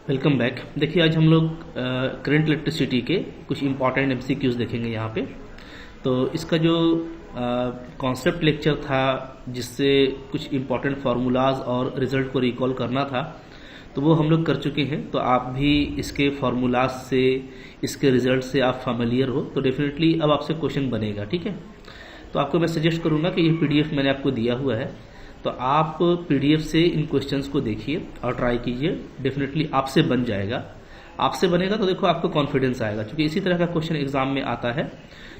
Welcome back. देखिए आज हम लोग करंट इलेक्ट्रिसिटी के कुछ इंपॉर्टेंट एमसीक्यूज देखेंगे यहाँ पे। तो इसका जो कॉन्सेप्ट लेक्चर था जिससे कुछ इंपॉर्टेंट फार्मूलाज और रिजल्ट को रिकॉल करना था, तो वो हम लोग कर चुके हैं। तो आप भी इसके फार्मूलाज से, इसके रिजल्ट से आप फेमिलियर हो तो डेफिनेटली अब आपसे क्वेश्चन बनेगा। ठीक है, तो आपको मैं सजेस्ट करूँगा कि ये पीडीएफ मैंने आपको दिया हुआ है, तो आप पीडीएफ से इन क्वेश्चंस को देखिए और ट्राई कीजिए। डेफिनेटली आपसे बन जाएगा। आपसे बनेगा तो देखो आपको कॉन्फिडेंस आएगा, क्योंकि इसी तरह का क्वेश्चन एग्जाम में आता है,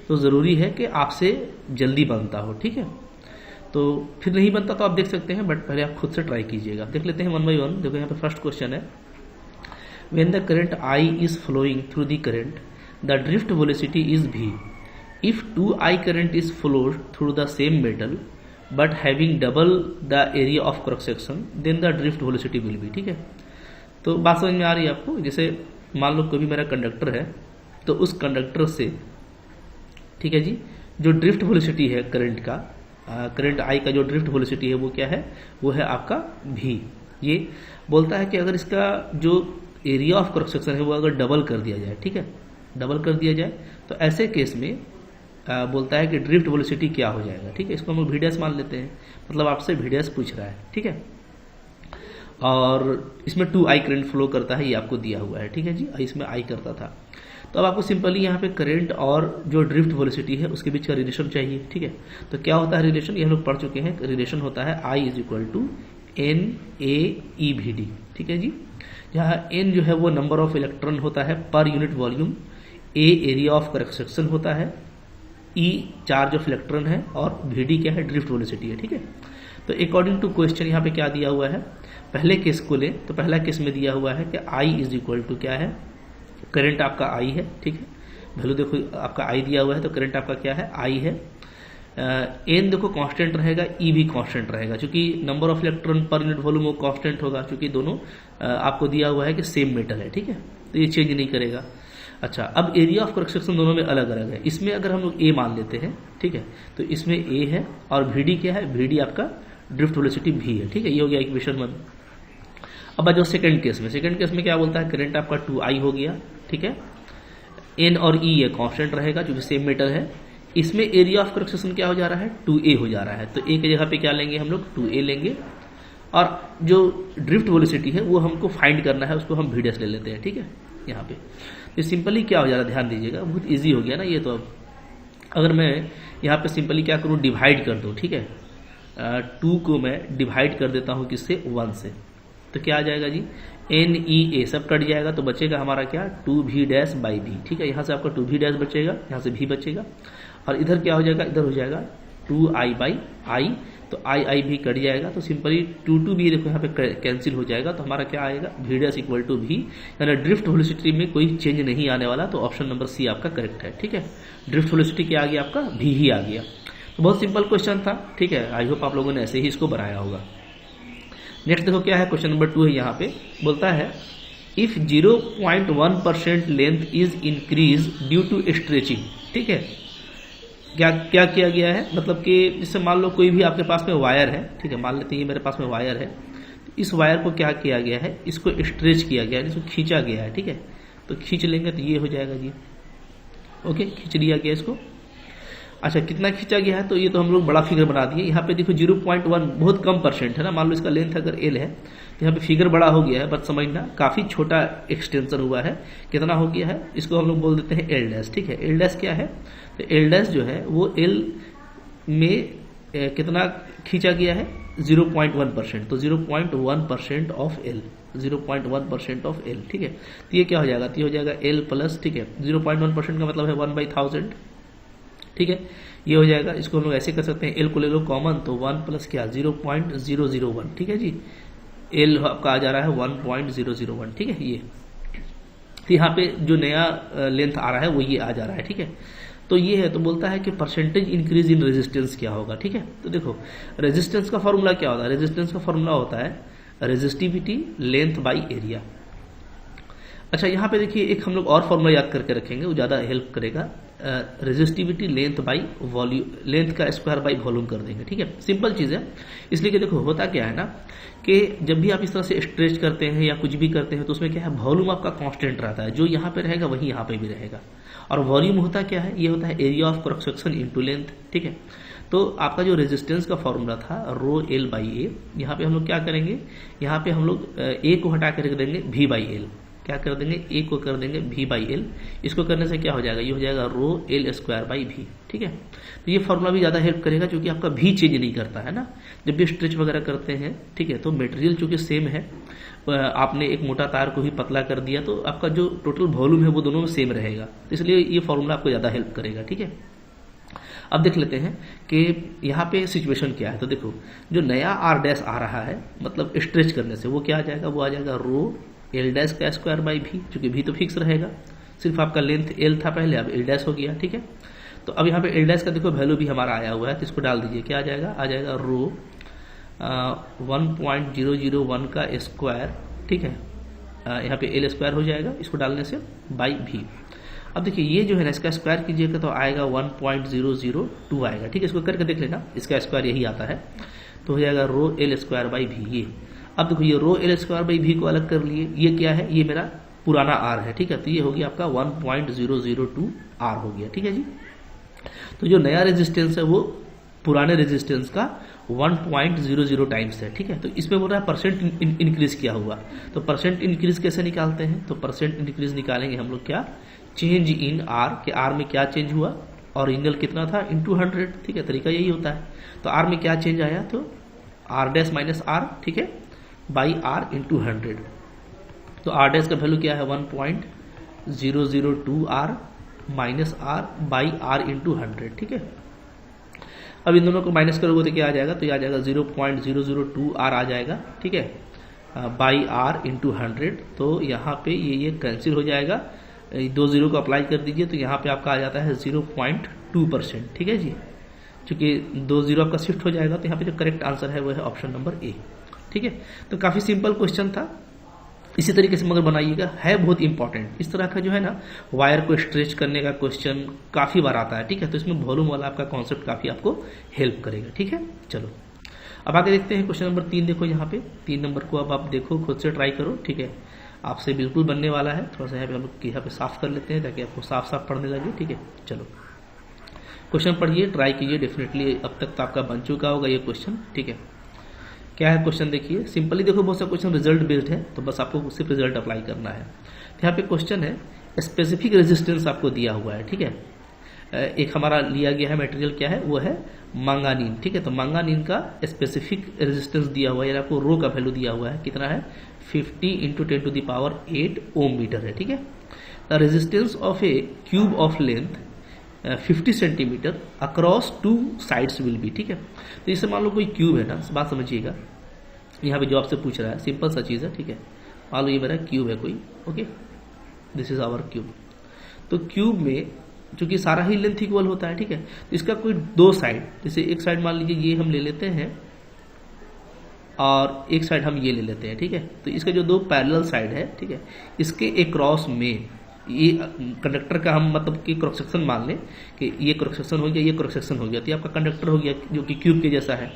तो ज़रूरी है कि आपसे जल्दी बनता हो। ठीक है, तो फिर नहीं बनता तो आप देख सकते हैं, बट पहले आप खुद से ट्राई कीजिएगा। देख लेते हैं वन बाई वन। देखो यहाँ पे फर्स्ट क्वेश्चन है, when the current I is flowing through the current the drift velocity is v। If 2I current is flowed through the same metal but having double the area of cross section then the drift velocity will be. ठीक है, तो बात समझ में आ रही है आपको। जैसे मान लो कोई भी मेरा कंडक्टर है, तो उस कंडक्टर से, ठीक है जी, जो ड्रिफ्ट वेलोसिटी है करंट का, करंट आई का जो ड्रिफ्ट वेलोसिटी है वो क्या है, वो है आपका v। ये बोलता है कि अगर इसका जो एरिया ऑफ क्रॉस सेक्शन है वो अगर डबल कर दिया जाए, ठीक है, डबल कर दिया जाए, तो ऐसे केस में बोलता है कि ड्रिफ्ट वेलोसिटी क्या हो जाएगा। ठीक है, इसको हम v डैश मान लेते हैं, मतलब आपसे v डैश पूछ रहा है। ठीक है, और इसमें 2I करंट फ्लो करता है, ये आपको दिया हुआ है। ठीक है जी, इसमें I करता था। तो अब आपको सिंपली यहाँ पे करंट और जो ड्रिफ्ट वेलोसिटी है उसके बीच का रिलेशन चाहिए। ठीक है, तो क्या होता है रिलेशन, ये हम लोग पढ़ चुके हैं। रिलेशन होता है I is equal to NaEVD। ठीक है जी, जहाँ N जो है वो नंबर ऑफ इलेक्ट्रॉन होता है per unit volume, A area of cross section होता है, E चार्ज ऑफ इलेक्ट्रॉन है, और VD क्या है, ड्रिफ्ट वेलोसिटी है। ठीक है, तो अकॉर्डिंग टू क्वेश्चन यहाँ पे क्या दिया हुआ है, पहले केस को ले तो पहला केस में दिया हुआ है कि I इज इक्वल टू क्या है, करंट आपका I है। ठीक है, वैल्यू देखो आपका I दिया हुआ है, तो करंट आपका क्या है, I है। N देखो कांस्टेंट रहेगा, E भी कांस्टेंट रहेगा, क्योंकि number of electron per unit volume वो कांस्टेंट होगा, क्योंकि दोनों आपको दिया हुआ है कि सेम मेटल है। ठीक है, तो ये चेंज नहीं करेगा। अच्छा, अब एरिया ऑफ क्रॉस सेक्शन दोनों में अलग अलग है। इसमें अगर हम लोग A मान लेते हैं, ठीक है, तो इसमें A है, और VD क्या है, VD आपका ड्रिफ्ट वेलोसिटी V है। ठीक है, ये हो गया इक्वेशन 1। अब आ जाओ सेकंड केस में। सेकंड केस में क्या बोलता है, करंट आपका 2I हो गया। ठीक है, N और E ये कांस्टेंट रहेगा क्योंकि सेम मेटल है। इसमें एरिया ऑफ क्रॉस सेक्शन क्या हो जा रहा है, 2A हो जा रहा है। तो A की जगह पे क्या लेंगे हम लोग, 2A लेंगे, और जो ड्रिफ्ट वेलोसिटी है वो हमको फाइंड करना है, उसको हम V डैश ले लेते हैं। ठीक है, यहाँ पे तो सिंपली क्या हो जा रहा है, ध्यान दीजिएगा, बहुत इजी हो गया ना ये। तो अब अगर मैं यहाँ पे सिंपली क्या करूँ, डिवाइड कर दूँ। ठीक है, 2 को मैं डिवाइड कर देता हूँ किससे, 1 से, तो क्या आ जाएगा जी, NEA सब कट जाएगा, तो बचेगा हमारा क्या, 2V डैश बाई V। ठीक है, यहाँ से आपका 2V डैश बचेगा, यहाँ से V बचेगा, और इधर क्या हो जाएगा, इधर हो जाएगा 2I बाई I, तो I भी कट जाएगा, तो सिंपली 2 भी देखो यहाँ पे कैंसिल हो जाएगा, तो हमारा क्या आएगा, V dash equal to V, यानी ड्रिफ्ट वेलोसिटी में कोई चेंज नहीं आने वाला। तो ऑप्शन नंबर C आपका करेक्ट है। ठीक है, ड्रिफ्ट वेलोसिटी क्या आ गया आपका, V ही आ गया। तो बहुत सिंपल क्वेश्चन था। ठीक है, आई होप आप लोगों ने ऐसे ही इसको बनाया होगा। नेक्स्ट देखो क्या है, क्वेश्चन नंबर 2 है। यहाँ पे बोलता है, if 0.1% length is increase due to stretching. ठीक है, क्या क्या किया गया है, मतलब कि जैसे मान लो कोई भी आपके पास में वायर है, ठीक है, मान लेते हैं ये मेरे पास में वायर है, इस वायर को क्या किया गया है, इसको स्ट्रेच किया गया है, इसको खींचा गया है। ठीक है, तो खींच लेंगे तो ये हो जाएगा जी। ओके, खींच लिया गया इसको। अच्छा, कितना खींचा गया है, तो ये तो हम लोग बड़ा फिगर बना दिए। यहाँ पे देखो 0.1 बहुत कम परसेंट है ना, मान लो इसका लेंथ अगर L है, तो यहाँ पे फिगर बड़ा हो गया है, बट समझना काफी छोटा एक्सटेंशन हुआ है। कितना हो गया है, इसको हम लोग बोल देते हैं L डैश। ठीक है, L डैश क्या है, तो L डैश जो है वो L में कितना खींचा गया है, 0.1%, तो 0.1% ऑफ L, 0.1% ऑफ L। ठीक है, तो ये क्या हो जाएगा, तो ये हो जाएगा L प्लस, ठीक है, 0.1% का मतलब है 1/1000। ठीक है, ये हो जाएगा। इसको हम लोग ऐसे कर सकते हैं, L को ले लो कॉमन, तो 1 प्लस क्या, 0.001। ठीक है जी, L आपका आ जा रहा है 1.001। ठीक है, ये तो यहाँ पे जो नया लेंथ आ रहा है वो ये आ जा रहा है। ठीक है, तो ये है, तो बोलता है कि परसेंटेज इंक्रीज इन रेजिस्टेंस क्या होगा। ठीक है, तो देखो रेजिस्टेंस का फॉर्मूला क्या होता है, रेजिस्टेंस का फॉर्मूला होता है रेजिस्टिविटी लेंथ बाई एरिया। अच्छा, यहाँ पे देखिए एक हम लोग और फॉर्मूला याद करके रखेंगे, वो ज़्यादा हेल्प करेगा। Resistivity length by volume, length का स्क्वायर बाई वॉल्यूम कर देंगे। ठीक है, सिंपल चीज़ है। इसलिए कि देखो होता क्या है ना कि जब भी आप इस तरह से स्ट्रेच करते हैं या कुछ भी करते हैं तो उसमें क्या है, वॉल्यूम आपका कांस्टेंट रहता है, जो यहाँ पे रहेगा वही यहाँ पे भी रहेगा। और वॉल्यूम होता क्या है, ये होता है area of cross section into length. ठीक है, तो आपका जो रेजिस्टेंस का फॉर्मूला था रो एल बाई ए, यहाँ पे हम लोग क्या करेंगे, यहाँ पे हम लोग ए को हटा कर रख देंगे वी बाई एल। क्या कर देंगे, ए को कर देंगे वी बाई एल। इसको करने से क्या हो जाएगा, ये हो जाएगा rho L square by V. ठीक है, तो ये फॉर्मूला भी ज़्यादा हेल्प करेगा क्योंकि आपका भी चेंज नहीं करता है ना जब भी स्ट्रेच वगैरह करते हैं। ठीक है, तो मटेरियल चूंकि सेम है, आपने एक मोटा तार को ही पतला कर दिया तो आपका जो टोटल वॉल्यूम है वो दोनों में सेम रहेगा, इसलिए ये फॉर्मूला आपको ज़्यादा हेल्प करेगा। ठीक है, अब देख लेते हैं कि यहाँ पे सिचुएशन क्या है। तो देखो जो नया आर डैश आ रहा है, मतलब स्ट्रेच करने से वो क्या आ जाएगा, वो आ जाएगा रो एल डैश का स्क्वायर बाई भी, चूंकि भी तो फिक्स रहेगा, सिर्फ आपका लेंथ एल था पहले, अब एल डैश हो गया। ठीक है, तो अब यहाँ पे एल डैश का देखो वैल्यू भी हमारा आया हुआ है, तो इसको डाल दीजिए, क्या आ जाएगा, आ जाएगा रो 1.001 का स्क्वायर। ठीक है, यहाँ पे एल स्क्वायर हो जाएगा इसको डालने से बाई भी। अब देखिए ये जो है ना इसका स्क्वायर कीजिएगा तो आएगा 1.002 आएगा। ठीक है, इसको करके देख लेना, इसका स्क्वायर यही आता है, तो हो जाएगा रो एल स्क्वायर बाई भी ये। अब देखो ये रो एल स्क्वायर बाई भी को अलग कर लिए, ये क्या है, ये मेरा पुराना आर है। ठीक है, तो ये हो गया आपका 1.002 आर हो गया। ठीक है जी, तो जो नया रेजिस्टेंस है वो पुराने रेजिस्टेंस का 1.00 टाइम्स है। ठीक है, तो इसमें बोल रहा है परसेंट इंक्रीज किया हुआ, तो परसेंट इंक्रीज कैसे निकालते हैं, तो परसेंट इंक्रीज निकालेंगे हम लोग क्या, चेंज इन आर, के आर में क्या चेंज हुआ, ओरिजिनल कितना था इंटू 100। ठीक है, तरीका यही होता है, तो आर में क्या चेंज आया, तो आर डैश माइनस आर, ठीक है, बाई आर इंटू 100। तो आर डैश का वैल्यू क्या है 1.002 R minus R by R into 100। ठीक है, अब इन दोनों को माइनस करोगे तो क्या आ जाएगा, तो ये आ जाएगा 0.002 आर आ जाएगा। ठीक है, बाई आर इंटू 100, तो यहाँ पे ये कैंसिल हो जाएगा, 2 जीरो को अप्लाई कर दीजिए तो यहाँ पे आपका आ जाता है 0.2%। ठीक है जी, चूंकि 2 जीरो आपका शिफ्ट हो जाएगा तो यहाँ पे जो करेक्ट आंसर है वो है ऑप्शन नंबर ए। ठीक है, तो काफी सिंपल क्वेश्चन था, इसी तरीके से मगर बनाइएगा, है बहुत इंपॉर्टेंट। इस तरह का जो है ना वायर को स्ट्रेच करने का क्वेश्चन काफी बार आता है। ठीक है, तो इसमें वॉल्यूम वाला आपका कॉन्सेप्ट काफी आपको हेल्प करेगा। ठीक है, चलो अब आगे देखते हैं क्वेश्चन नंबर 3। देखो यहाँ पे 3 नंबर को अब आप देखो, खुद से ट्राई करो। ठीक है, आपसे बिल्कुल बनने वाला है, थोड़ा सा हम लोग यहाँ पे साफ कर लेते हैं ताकि आपको साफ साफ पढ़ने लगे। ठीक है, चलो क्वेश्चन पढ़िए, ट्राई कीजिए, डेफिनेटली अब तक तो आपका बन चुका होगा ये क्वेश्चन। ठीक है, क्या है क्वेश्चन देखिए, सिंपली देखो बहुत सा क्वेश्चन रिजल्ट बेस्ड है, तो बस आपको सिर्फ रिजल्ट अप्लाई करना है। तो यहाँ पे क्वेश्चन है स्पेसिफिक रेजिस्टेंस आपको दिया हुआ है। ठीक है, एक हमारा लिया गया है मटेरियल, क्या है वो है मैंगानीन। ठीक है, तो मैंगानीन का स्पेसिफिक रेजिस्टेंस दिया हुआ है, यानी आपको रो का वैल्यू दिया हुआ है, कितना है 50 × 10⁸ ओम मीटर है। ठीक है, the resistance of A cube of length 50 centimetre across 2 sides will be. ठीक है, तो इससे मान लो कोई क्यूब है ना, बात समझिएगा, यहाँ पे जो आपसे पूछ रहा है सिंपल सा चीज है। ठीक है, मान लो ये मेरा क्यूब है कोई, okay, this is our cube. तो क्यूब में चूंकि सारा ही लेंथ इक्वल होता है, ठीक है, तो इसका कोई 2 साइड, जैसे एक साइड मान लीजिए ये हम ले लेते हैं और एक साइड हम ये ले लेते हैं। ठीक है, तो इसका जो 2 पैरेलल साइड है, ठीक है, इसके अक्रॉस में ये कंडक्टर का हम मतलब कि क्रॉस सेक्शन मान लें कि ये क्रॉस सेक्शन हो गया, ये क्रॉस सेक्शन हो गया, तो ये आपका कंडक्टर हो गया जो कि क्यूब के जैसा है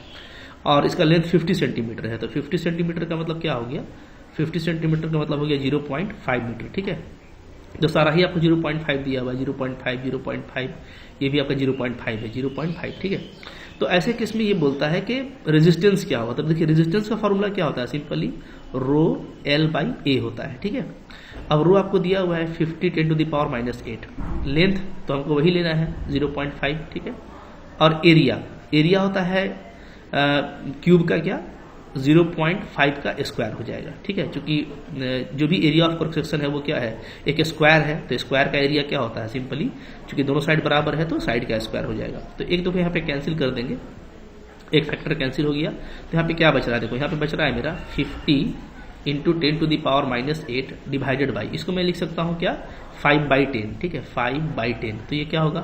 और इसका लेंथ 50 सेंटीमीटर है। तो 50 सेंटीमीटर का मतलब क्या हो गया, 50 सेंटीमीटर का मतलब हो गया 0.5 मीटर। ठीक है, जो सारा ही आपको 0.5 दिया हुआ है, 0.5 0.5, ये भी आपका 0.5 है, 0.5। ठीक है, तो ऐसे केस में ये बोलता है कि रेजिस्टेंस क्या होगा। तब देखिए रेजिस्टेंस का फॉर्मूला क्या होता है, सिंपली रो एल बाई ए होता है। ठीक है, अब रो आपको दिया हुआ है 50 × 10⁻⁸, लेंथ तो हमको वही लेना है 0.5। ठीक है, और एरिया होता है क्यूब का क्या 0.5 का स्क्वायर हो जाएगा। ठीक है, क्योंकि जो भी एरिया ऑफ क्रॉस सेक्शन है वो क्या है, एक स्क्वायर है, तो स्क्वायर का एरिया क्या होता है, सिंपली क्योंकि दोनों साइड बराबर है तो साइड का स्क्वायर हो जाएगा। तो एक दो यहाँ पे कैंसिल कर देंगे, एक फैक्टर कैंसिल हो गया, तो यहाँ पे क्या बच रहा है, देखो यहाँ पे बच रहा है मेरा 50 × 10⁻⁸ डिवाइडेड बाई, इसको मैं लिख सकता हूँ क्या 5/10। ठीक है, 5/10, तो ये क्या होगा,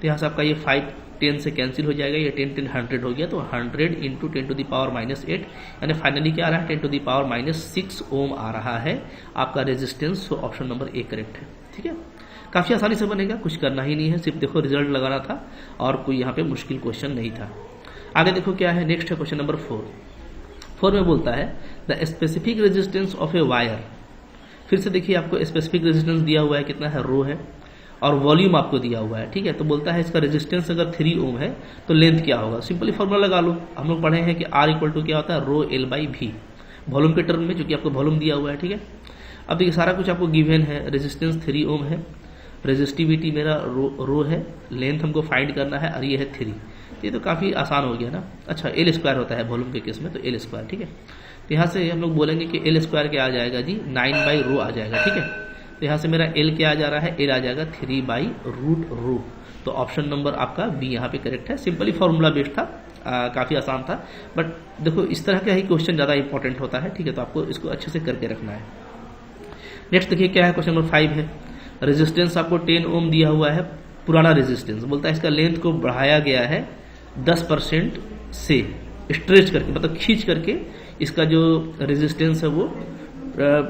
तो यहाँ से आपका ये 5 10 से कैंसिल हो जाएगा, ये 10 10 100 हो गया, तो 100 इंटू 10 टू द पावर -8 यानी फाइनली क्या आ रहा है 10 टू द पावर -6 ओम आ रहा है आपका रेजिस्टेंस। तो ऑप्शन नंबर ए करेक्ट है। ठीक है, काफ़ी आसानी से बनेगा, कुछ करना ही नहीं है, सिर्फ देखो रिजल्ट लगाना था और कोई यहाँ पे मुश्किल क्वेश्चन नहीं था। आगे देखो क्या है, नेक्स्ट है क्वेश्चन नंबर 4 में बोलता है the specific resistance of a wire. फिर से देखिए आपको स्पेसिफिक रेजिस्टेंस दिया हुआ है, कितना है रो है, और वॉल्यूम आपको दिया हुआ है। ठीक है, तो बोलता है इसका रेजिस्टेंस अगर 3 ओम है तो लेंथ क्या होगा। सिंपली फॉर्मूला लगा लो, हम लोग पढ़े हैं कि R इक्वल टू क्या होता है रो एल बाई भी, वॉल्यूम के टर्म में, जो कि आपको वॉल्यूम दिया हुआ है। ठीक है, अब देखिए सारा कुछ आपको गिवन है, रेजिस्टेंस 3 ओम है, रेजिस्टिविटी मेरा रो है, लेंथ हमको फाइंड करना है और ये है 3। ये तो काफ़ी आसान हो गया ना। अच्छा, एल स्क्वायर होता है वॉल्यूम के केस में, तो एल स्क्वायर। ठीक है, तो यहाँ से हम लोग बोलेंगे कि एल स्क्वायर क्या आ जाएगा जी 9 बाई रो आ जाएगा। ठीक है, तो यहाँ से मेरा एल क्या आ जा रहा है, एल आ जाएगा 3 बाई रूट रो। तो ऑप्शन नंबर आपका बी यहाँ पे करेक्ट है। सिंपली फॉर्मूला बेस्ड था, काफ़ी आसान था, बट देखो इस तरह का ही क्वेश्चन ज़्यादा इंपॉर्टेंट होता है। ठीक है, तो आपको इसको अच्छे से करके रखना है। नेक्स्ट देखिए क्या है, क्वेश्चन नंबर 5 है, रेजिस्टेंस आपको 10 ओम दिया हुआ है, पुराना रेजिस्टेंस, बोलता है इसका लेंथ को बढ़ाया गया है 10% से, स्ट्रेच करके मतलब खींच करके इसका जो रेजिस्टेंस है वो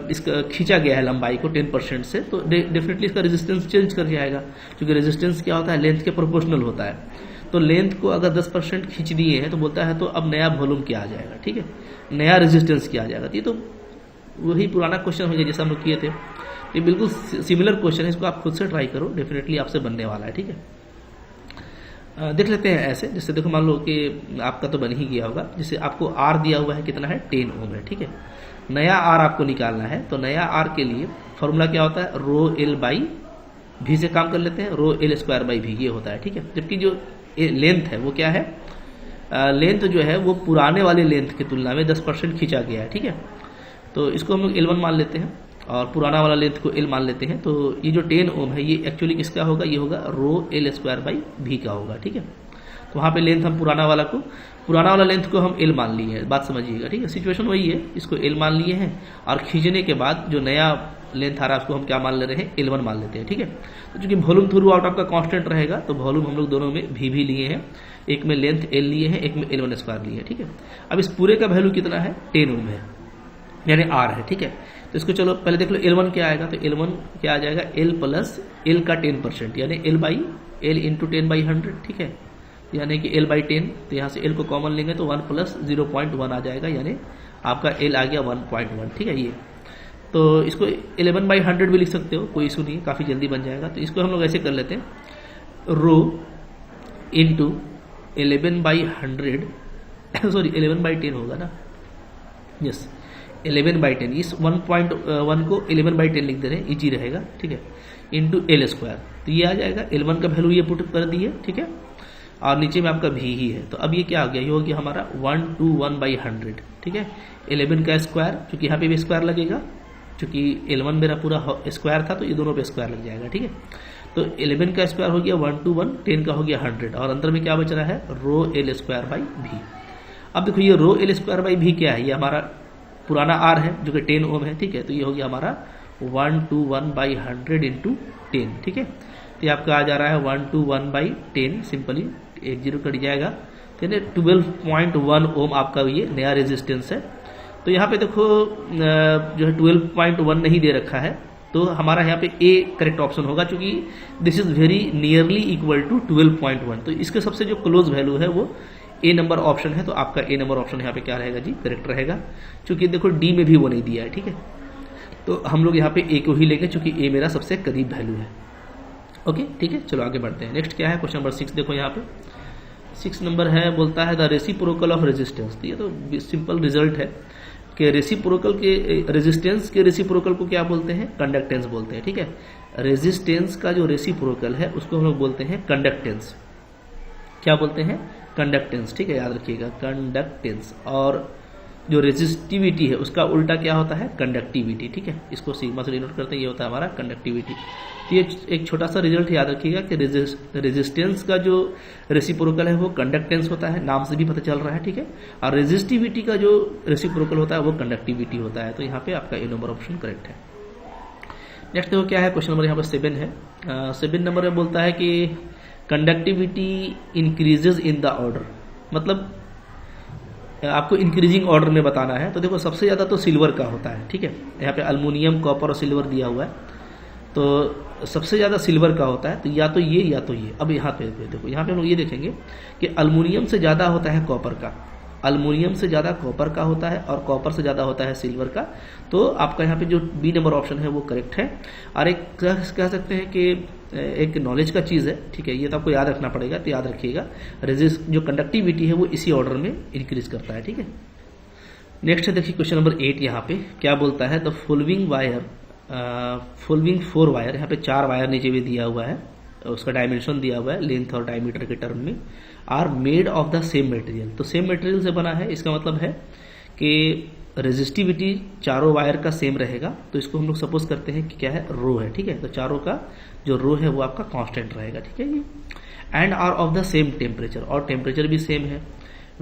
इसका खींचा गया है लंबाई को 10% से, तो डेफिनेटली इसका रेजिस्टेंस चेंज कर जाएगा, क्योंकि रेजिस्टेंस क्या होता है लेंथ के प्रोपोर्शनल होता है। तो लेंथ को अगर 10% खींच दिए हैं तो बोलता है तो अब नया वॉल्यूम क्या आ जाएगा। ठीक है, नया रेजिस्टेंस क्या आ जाएगा। ये तो वही पुराना क्वेश्चन हो गया जैसा हम लोग किए थे, ये बिल्कुल सिमिलर क्वेश्चन है, इसको आप खुद से ट्राई करो, डेफिनेटली आपसे बनने वाला है। ठीक है, देख लेते हैं ऐसे, जैसे देखो मान लो कि आपका तो बन ही गया होगा, जैसे आपको आर दिया हुआ है कितना है 10 ओम है। ठीक है, नया आर आपको निकालना है, तो नया आर के लिए फॉर्मूला क्या होता है रो एल बाई भी से काम कर लेते हैं, रो एल स्क्वायर बाई भी ये होता है। ठीक है, जबकि जो लेंथ है वो क्या है, लेंथ जो है वो पुराने वाले लेंथ की तुलना में 10% खींचा गया है। ठीक है, तो इसको हम लोग L1 मान लेते हैं और पुराना वाला लेंथ को L मान लेते हैं। तो ये जो 10 ओम है ये एक्चुअली किसका होगा, ये होगा रो एल स्क्वायर बाई भी का होगा। ठीक है, तो वहाँ पे लेंथ हम पुराना वाला लेंथ को हम L मान लिए हैं, बात समझिएगा। ठीक है, सिचुएशन वही है, इसको L मान लिए हैं और खींचने के बाद जो नया लेंथ आ रहा है उसको हम क्या मान ले रहे हैं L1 मान लेते हैं। ठीक है, तो चूंकि वॉल्यूम थ्रू आउट आपका कांस्टेंट रहेगा तो वॉल्यूम हम लोग दोनों में भी लिए हैं, एक में लेंथ L लिए हैं, एक में L1 स्क्वायर लिए हैं। ठीक है, अब इस पूरे का वैल्यू कितना है 10 ओम है, यानी R है। ठीक है, तो इसको चलो पहले देख लो L1 क्या आएगा, तो L1 क्या आ जाएगा L प्लस L का 10%, यानी L बाई L इंटू 10/100। ठीक है, यानी कि L बाई 10, तो यहाँ से L को कॉमन लेंगे तो 1 प्लस 0.1 आ जाएगा, यानी आपका L आ गया 1.1। ठीक है, ये तो इसको 11/100 भी लिख सकते हो, कोई इशू नहीं है, काफ़ी जल्दी बन जाएगा। तो इसको हम लोग ऐसे कर लेते हैं, रो इंटू 11/100 सॉरी 11/10 होगा ना, यस 11/10, इस 1.1 को 11/10 लिख दे रहे हैं, इजी रहेगा। ठीक है, इंटू L स्क्वायर, तो ये आ जाएगा L1 का वैल्यू ये पुट कर दिए। ठीक है, और नीचे में आपका भी ही है, तो अब ये क्या हो गया, ये हो गया हमारा 121/100। ठीक है, 11 का स्क्वायर, क्योंकि यहाँ पे भी स्क्वायर लगेगा, क्योंकि L1 मेरा पूरा स्क्वायर था तो ये दोनों पे स्क्वायर लग जाएगा। ठीक है, तो 11 का स्क्वायर हो गया 121, 10 का हो गया 100, और अंदर में क्या बच रहा है रो एल स्क्वायर बाई भी। अब देखो ये रो एल स्क्वायर बाई भी क्या है, ये हमारा पुराना R है जो कि 10 ओम है। ठीक है, तो ये हो गया हमारा 121/100 इंटू 10। ठीक है, तो ये आपका आ जा रहा है 121/10, सिंपली 1 0 कट जाएगा, तो 12.1 ओम आपका ये नया रेजिस्टेंस है। तो यहाँ पे देखो जो है 12.1 नहीं दे रखा है, तो हमारा यहाँ पे ए करेक्ट ऑप्शन होगा, क्योंकि this is very nearly equal to 12.1, तो इसके सबसे जो क्लोज वैल्यू है वो ए नंबर ऑप्शन है। तो आपका ए नंबर ऑप्शन यहाँ पे क्या रहेगा जी, करेक्ट रहेगा, क्योंकि देखो डी में भी वो नहीं दिया है। ठीक है, तो हम लोग यहाँ पे ए को ही लेंगे, क्योंकि ए मेरा सबसे करीब वैल्यू है। ओके, ठीक है, चलो आगे बढ़ते हैं। नेक्स्ट क्या है, क्वेश्चन नंबर 6 देखो यहाँ पे 6 नंबर है, बोलता है द रेसिप्रोकल ऑफ रेजिस्टेंस। तो ये तो सिंपल रिजल्ट है कि रेसिप्रोकल के रेजिस्टेंस के रेसिप्रोकल को क्या बोलते हैं, कंडक्टेंस बोलते हैं। ठीक है, रेजिस्टेंस का जो रेसिप्रोकल है उसको हम लोग बोलते हैं कंडक्टेंस। क्या बोलते हैं, कंडक्टेंस। ठीक है, याद रखिएगा कंडक्टेंस, और जो रेजिस्टिविटी है उसका उल्टा क्या होता है, कंडक्टिविटी। ठीक है, इसको सिग्मा से डिनोट करते हैं, ये होता है हमारा कंडक्टिविटी। तो ये एक छोटा सा रिजल्ट याद रखिएगा कि रेजिस्टेंस का जो रेसिप्रोकल है वो कंडक्टेंस होता है, नाम से भी पता चल रहा है। ठीक है, और रेजिस्टिविटी का जो रेसिप्रोकल होता है वो कंडक्टिविटी होता है। तो यहाँ पे आपका ए नंबर ऑप्शन करेक्ट है। नेक्स्ट देखो क्या है, क्वेश्चन नंबर यहाँ पर 7 है। 7 नंबर में बोलता है कि conductivity increases in the order, मतलब आपको इंक्रीजिंग ऑर्डर में बताना है। तो देखो सबसे ज़्यादा तो सिल्वर का होता है, ठीक है, यहाँ पे अल्मुनियम, कॉपर और सिल्वर दिया हुआ है, तो सबसे ज़्यादा सिल्वर का होता है, तो या तो ये या तो ये। अब यहाँ पे देखो, यहाँ पे हम लोग ये देखेंगे कि अल्मुनियम से ज़्यादा होता है कॉपर का, अल्मुनियम से ज़्यादा कॉपर का होता है और कॉपर से ज़्यादा होता है सिल्वर का। तो आपका यहाँ पे जो बी नंबर ऑप्शन है वो करेक्ट है। और एक कह सकते हैं कि एक नॉलेज का चीज़ है, ठीक है, ये तो आपको याद रखना पड़ेगा, तो याद रखिएगा रेजिस्ट जो कंडक्टिविटी है वो इसी ऑर्डर में इंक्रीज करता है, ठीक है। नेक्स्ट है देखिए क्वेश्चन नंबर 8, यहाँ पे क्या बोलता है, the following wire, following 4 wire, यहाँ पे 4 वायर नीचे भी दिया हुआ है, उसका डायमेंशन दिया हुआ है लेंथ और डायमीटर के टर्म में, are made of the same material. तो सेम मटेरियल से बना है, इसका मतलब है कि रेजिस्टिविटी चारों वायर का सेम रहेगा। तो इसको हम लोग सपोज करते हैं कि क्या है, रो है, ठीक है, तो चारों का जो रो है वो आपका कांस्टेंट रहेगा, ठीक है जी। And are of the same temperature, और टेम्परेचर भी सेम है।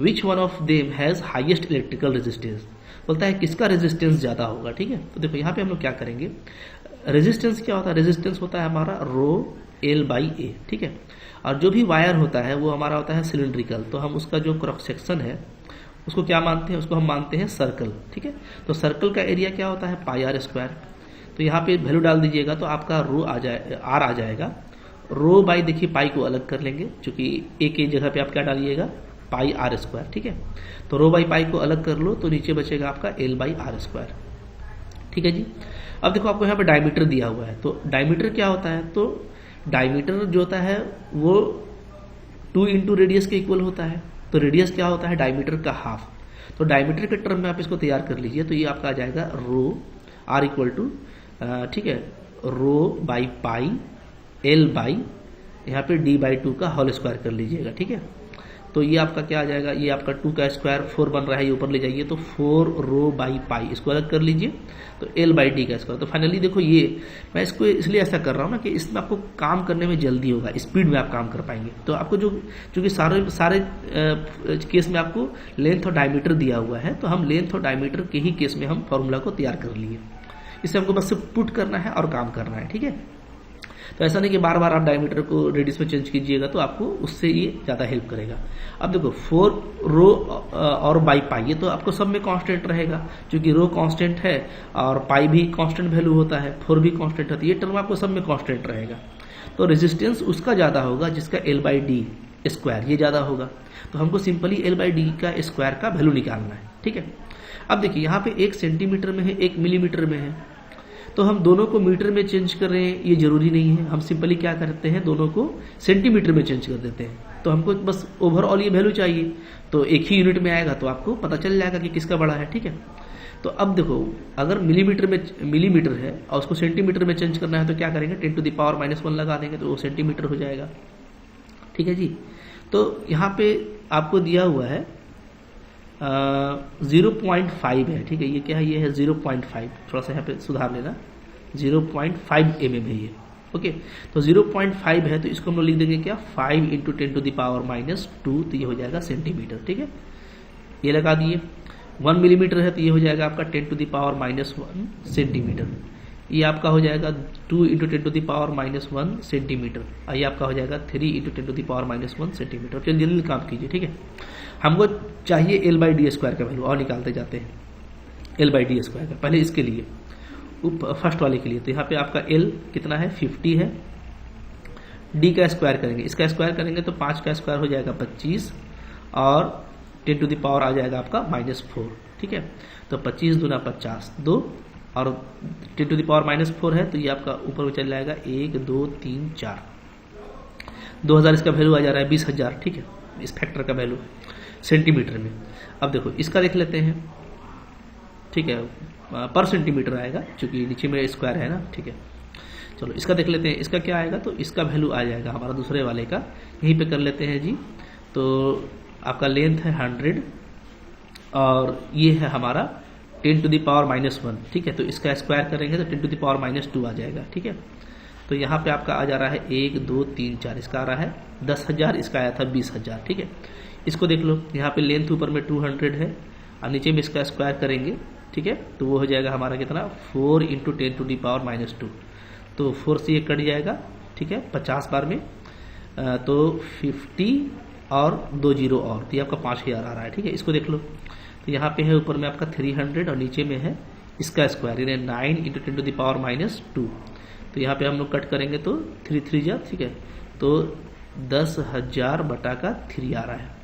Which one of them has highest electrical resistance, बोलता है किसका रेजिस्टेंस ज्यादा होगा, ठीक है। तो देखो यहाँ पे हम लोग क्या करेंगे, रेजिस्टेंस क्या होता है, रेजिस्टेंस होता है हमारा रो एल बाई ए, ठीक है। और जो भी वायर होता है वो हमारा होता है सिलिंड्रिकल, तो हम उसका जो क्रॉस सेक्शन है उसको क्या मानते हैं, उसको हम मानते हैं सर्कल, ठीक है। तो सर्कल का एरिया क्या होता है, पाई आर स्क्वायर। तो यहाँ पे वैल्यू डाल दीजिएगा तो आपका रो आ जाए, आर आ जाएगा। रो बाई देखिए पाई को अलग कर लेंगे, क्योंकि ए की जगह पे आप क्या डालिएगा, पाई आर स्क्वायर, ठीक है। तो रो बाई पाई को अलग कर लो तो नीचे बचेगा आपका एल बाई आर स्क्वायर, ठीक है जी। अब देखो आपको यहाँ पे डायमीटर दिया हुआ है, तो डायमीटर क्या होता है, तो डायमीटर जो होता है वो 2 इंटू रेडियस के इक्वल होता है। तो रेडियस क्या होता है, डायमीटर का हाफ। तो डायमीटर के टर्म में आप इसको तैयार कर लीजिए, तो ये आपका आ जाएगा रो आर इक्वल टू, ठीक है, रो बाई पाई एल बाई यहाँ पे डी बाई 2 का होल स्क्वायर कर लीजिएगा, ठीक है। तो ये आपका क्या आ जाएगा, ये आपका 2 का स्क्वायर 4 बन रहा है, ये ऊपर ले जाइए, तो 4 रो बाई पाई, इसको अलग कर लीजिए, तो एल बाई डी का स्क्वायर। तो फाइनली देखो ये मैं इसको इसलिए ऐसा कर रहा हूँ ना कि इसमें आपको काम करने में जल्दी होगा, स्पीड में आप काम कर पाएंगे। तो आपको जो कि सारे केस में आपको लेंथ और डायमीटर दिया हुआ है, तो हम लेंथ और डायमीटर के ही केस में हम फॉर्मूला को तैयार कर लिए। इससे हमको बस पुट करना है और काम करना है, ठीक है। तो ऐसा नहीं कि बार बार आप डायमीटर को रेडियस में चेंज कीजिएगा, तो आपको उससे ये ज़्यादा हेल्प करेगा। अब देखो 4 रो और बाई पाई, ये तो आपको सब में कांस्टेंट रहेगा, क्योंकि रो कांस्टेंट है और पाई भी कांस्टेंट वैल्यू होता है, 4 भी कांस्टेंट होता है, ये टर्म आपको सब में कांस्टेंट रहेगा। तो रेजिस्टेंस उसका ज़्यादा होगा जिसका एल बाई डी स्क्वायर ये ज़्यादा होगा। तो हमको सिंपली एल बाई डी का स्क्वायर का वैल्यू निकालना है, ठीक है। अब देखिए यहाँ पे 1 सेंटीमीटर में है, 1 मिलीमीटर में है, तो हम दोनों को मीटर में चेंज कर रहे हैं ये जरूरी नहीं है। हम सिंपली क्या करते हैं, दोनों को सेंटीमीटर में चेंज कर देते हैं। तो हमको बस ओवरऑल ये वैल्यू चाहिए, तो एक ही यूनिट में आएगा तो आपको पता चल जाएगा कि किसका बड़ा है, ठीक है। तो अब देखो अगर मिलीमीटर है और उसको सेंटीमीटर में चेंज करना है तो क्या करेंगे, 10 टू द पावर -1 लगा देंगे तो वो सेंटीमीटर हो जाएगा, ठीक है जी। तो यहाँ पे आपको दिया हुआ है 0.5 है, ठीक है। ये क्या है, ये है 0.5, थोड़ा सा यहाँ पे सुधार लेना, 0.5 mm है ये, ओके। तो 0.5 है तो इसको हम लोग लिख देंगे क्या, 5 इंटू 10 टू द पावर -2, तो ये हो जाएगा सेंटीमीटर, ठीक है। ये लगा दिए। 1 मिलीमीटर है तो ये हो जाएगा आपका 10 टू द पावर -1 सेंटीमीटर। ये आपका हो जाएगा 2 into 10 to the power -1 centimetre, और ये आपका हो जाएगा 3 into 10 to the power -1 centimetre. चलिए जल्दी काम कीजिए, ठीक है। हमको चाहिए एल बाई डी स्क्वायर का वैल्यू, और निकालते जाते हैं एल बाई डी स्क्वायर का। पहले इसके लिए फर्स्ट वाले के लिए, तो यहाँ पे आपका एल कितना है, 50 है। डी का स्क्वायर करेंगे, इसका स्क्वायर करेंगे तो 5 का स्क्वायर हो जाएगा 25, और 10 टू द पावर आ जाएगा आपका -4, ठीक है। तो 25 दूना 50, 2, और 10 टू द पावर -4 है तो ये आपका ऊपर में चल जाएगा 1 2 3 4, 2000 इसका वैल्यू आ जा रहा है 20,000, ठीक है। इस फैक्टर का वैल्यू सेंटीमीटर में। अब देखो इसका देख लेते हैं, ठीक है, पर सेंटीमीटर आएगा क्योंकि नीचे में स्क्वायर है ना, ठीक है। चलो इसका देख लेते हैं, इसका क्या आएगा, तो इसका वैल्यू आ जाएगा हमारा दूसरे वाले का, यहीं पे कर लेते हैं जी। तो आपका लेंथ है 100 और ये है हमारा 10 टू द पावर -1, ठीक है। तो इसका स्क्वायर करेंगे तो 10 टू द पावर -2 आ जाएगा, ठीक है। तो यहाँ पे आपका आ जा रहा है 1 2 3 4, इसका आ रहा है 10,000, इसका आया था 20,000, ठीक है। इसको देख लो, यहाँ पे लेंथ ऊपर में 200 है और नीचे में इसका स्क्वायर करेंगे, ठीक है। तो वो हो जाएगा हमारा कितना, 4 इंटू 10 टू द पावर -2, तो 4 से ये कट जाएगा, ठीक है, 50 बार में तो 50 और 2 जीरो और, तो ये आपका 5000 आ रहा है। ठीक है, इसको देख लो। तो यहाँ पे है ऊपर में आपका 300 और नीचे में है इसका स्क्वायर, यानी 9 × 10⁻²। तो यहाँ पे हम लोग कट करेंगे तो 3 3 जा, ठीक है, तो 10,000 बटा का 3 आ रहा है,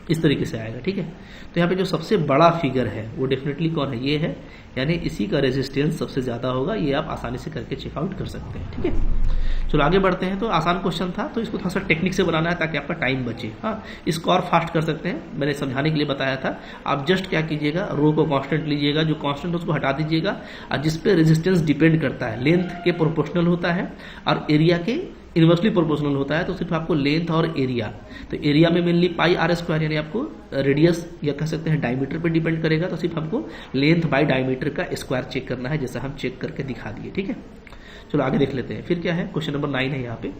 इस तरीके से आएगा। ठीक है, तो यहाँ पे जो सबसे बड़ा फिगर है वो डेफिनेटली कौन है, ये है, यानी इसी का रेजिस्टेंस सबसे ज्यादा होगा। ये आप आसानी से करके चेकआउट कर सकते हैं। ठीक है, चलो आगे बढ़ते हैं। तो आसान क्वेश्चन था, तो इसको थोड़ा सा टेक्निक से बनाना है ताकि आपका टाइम बचे। हाँ, इसको और फास्ट कर सकते हैं, मैंने समझाने के लिए बताया था। आप जस्ट क्या कीजिएगा, रो को कांस्टेंट लीजिएगा, जो कांस्टेंट उसको हटा दीजिएगा, और जिस पे रेजिस्टेंस डिपेंड करता है लेंथ के प्रोपोर्शनल होता है और एरिया के इनवर्सली प्रोपोर्शनल होता है, तो सिर्फ आपको लेंथ और एरिया, तो एरिया में मेनली πr², यानी आपको रेडियस या कह सकते हैं डायमीटर पे डिपेंड करेगा, तो सिर्फ हमको लेंथ बाय डायमीटर का स्क्वायर चेक करना है, जैसा हम चेक करके दिखा दिए। ठीक है, चलो आगे देख लेते हैं। फिर क्या है, क्वेश्चन नंबर 9 है। यहाँ पे